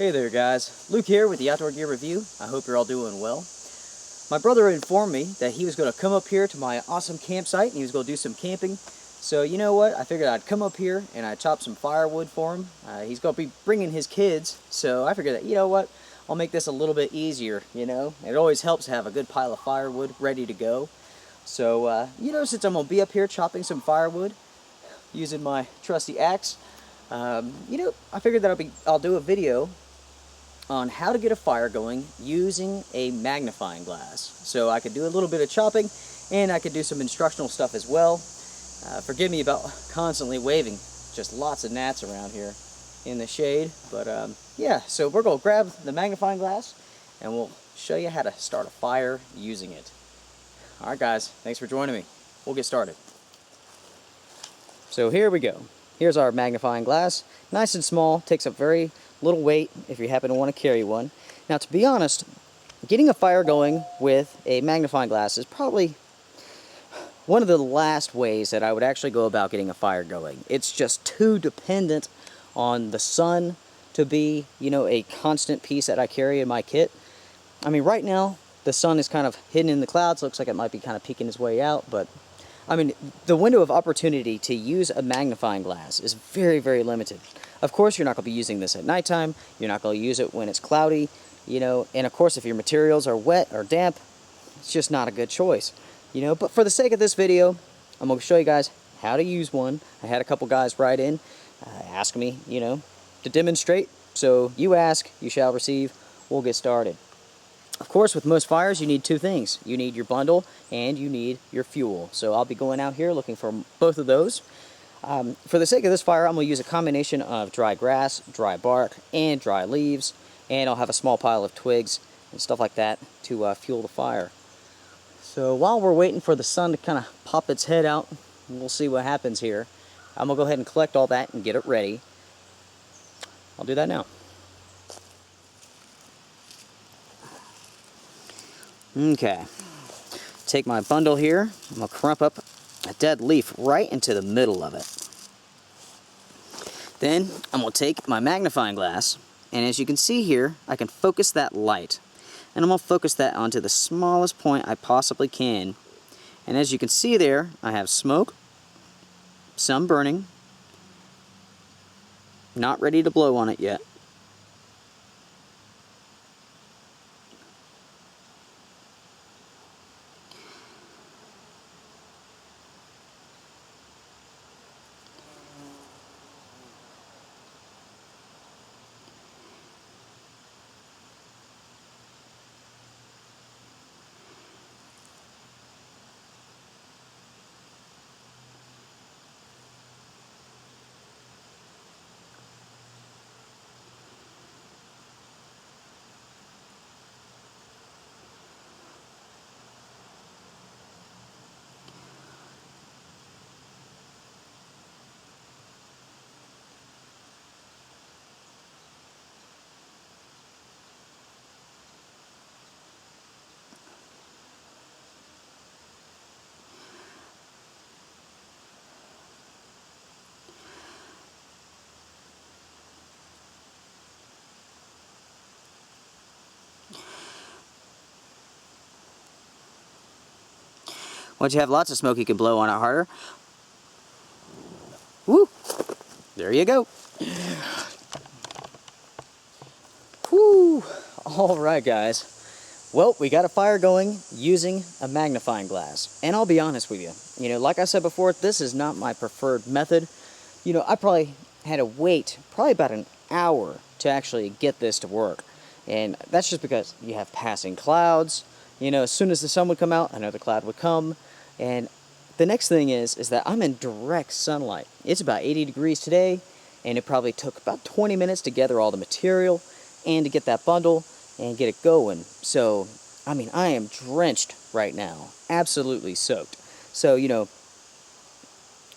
Hey there guys, Luke here with the Outdoor Gear Review. I hope you're all doing well. My brother informed me that he was going to come up here to my awesome campsite and he was going to do some camping. So you know what, I figured I'd come up here and I'd chop some firewood for him. He's going to be bringing his kids, so I figured that, you know what, I'll make this a little bit easier, you know. It always helps to have a good pile of firewood ready to go. So, you know, since I'm going to be up here chopping some firewood using my trusty axe, you know, I figured that I'll do a video on how to get a fire going using a magnifying glass. So I could do a little bit of chopping and I could do some instructional stuff as well. Forgive me about constantly waving, just lots of gnats around here in the shade. But yeah, so we're going to grab the magnifying glass and we'll show you how to start a fire using it. Alright guys, thanks for joining me. We'll get started. So here we go. Here's our magnifying glass. Nice and small, takes up very little weight if you happen to want to carry one. Now, to be honest, getting a fire going with a magnifying glass is probably one of the last ways that I would actually go about getting a fire going. It's just too dependent on the sun to be, you know, a constant piece that I carry in my kit. I mean, right now, the sun is kind of hidden in the clouds. Looks like it might be kind of peeking its way out, but I mean, the window of opportunity to use a magnifying glass is very, very limited. Of course, you're not going to be using this at nighttime. You're not going to use it when it's cloudy, you know, and of course, if your materials are wet or damp, it's just not a good choice, you know. But for the sake of this video, I'm going to show you guys how to use one. I had a couple guys write in, ask me, you know, to demonstrate. So you ask, you shall receive. We'll get started. Of course, with most fires, you need two things. You need your bundle and you need your fuel. So I'll be going out here looking for both of those. For the sake of this fire, I'm going to use a combination of dry grass, dry bark, and dry leaves. And I'll have a small pile of twigs and stuff like that to fuel the fire. So while we're waiting for the sun to kind of pop its head out, we'll see what happens here. I'm going to go ahead and collect all that and get it ready. I'll do that now. Okay, take my bundle here, I'm going to crump up a dead leaf right into the middle of it. Then I'm going to take my magnifying glass, and as you can see here, I can focus that light. And I'm going to focus that onto the smallest point I possibly can. And as you can see there, I have smoke, some burning, not ready to blow on it yet. Once you have lots of smoke, you can blow on it harder. Woo! There you go. Woo! Alright guys. Well, we got a fire going using a magnifying glass. And I'll be honest with you. You know, like I said before, this is not my preferred method. You know, I probably had to wait probably about an hour to actually get this to work. And that's just because you have passing clouds. You know, as soon as the sun would come out, another cloud would come. And the next thing is that I'm in direct sunlight. It's about 80 degrees today, and it probably took about 20 minutes to gather all the material and to get that bundle and get it going. So, I mean, I am drenched right now, absolutely soaked. So, you know,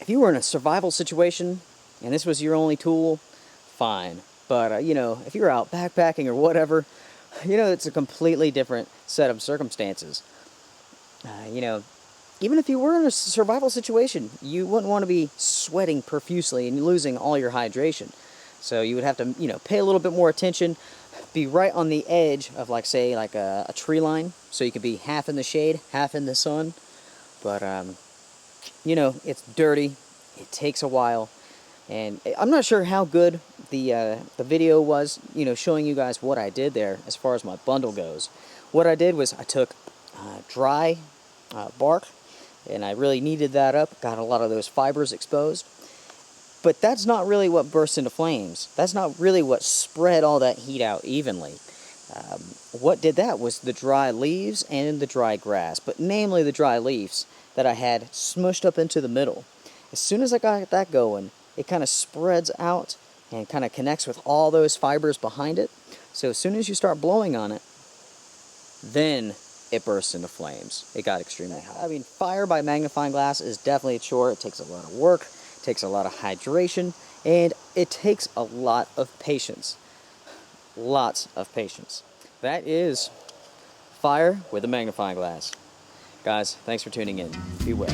if you were in a survival situation and this was your only tool, fine. But, you know, if you're out backpacking or whatever, you know, it's a completely different set of circumstances. You know, even if you were in a survival situation, you wouldn't want to be sweating profusely and losing all your hydration. So you would have to, you know, pay a little bit more attention. be right on the edge of, like, say, like a tree line, so you could be half in the shade, half in the sun. But you know, it's dirty. It takes a while, and I'm not sure how good the video was, you know, showing you guys what I did there as far as my bundle goes. What I did was I took dry bark, and I really kneaded that up, got a lot of those fibers exposed. But that's not really what burst into flames. That's not really what spread all that heat out evenly. What did that was the dry leaves and the dry grass, but namely the dry leaves that I had smushed up into the middle. As soon as I got that going, it kind of spreads out and kind of connects with all those fibers behind it. So as soon as you start blowing on it, then it bursts into flames. It got extremely hot. I mean, fire by magnifying glass is definitely a chore. It takes a lot of work, it takes a lot of hydration, and it takes a lot of patience. Lots of patience. That is fire with a magnifying glass. Guys, thanks for tuning in. Be well.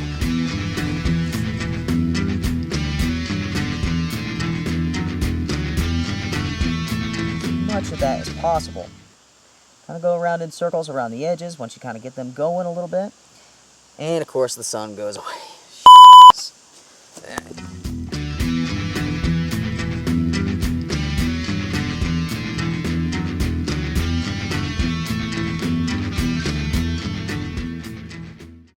Much of that is possible. Kind of go around in circles around the edges once you kind of get them going a little bit. And of course the sun goes away.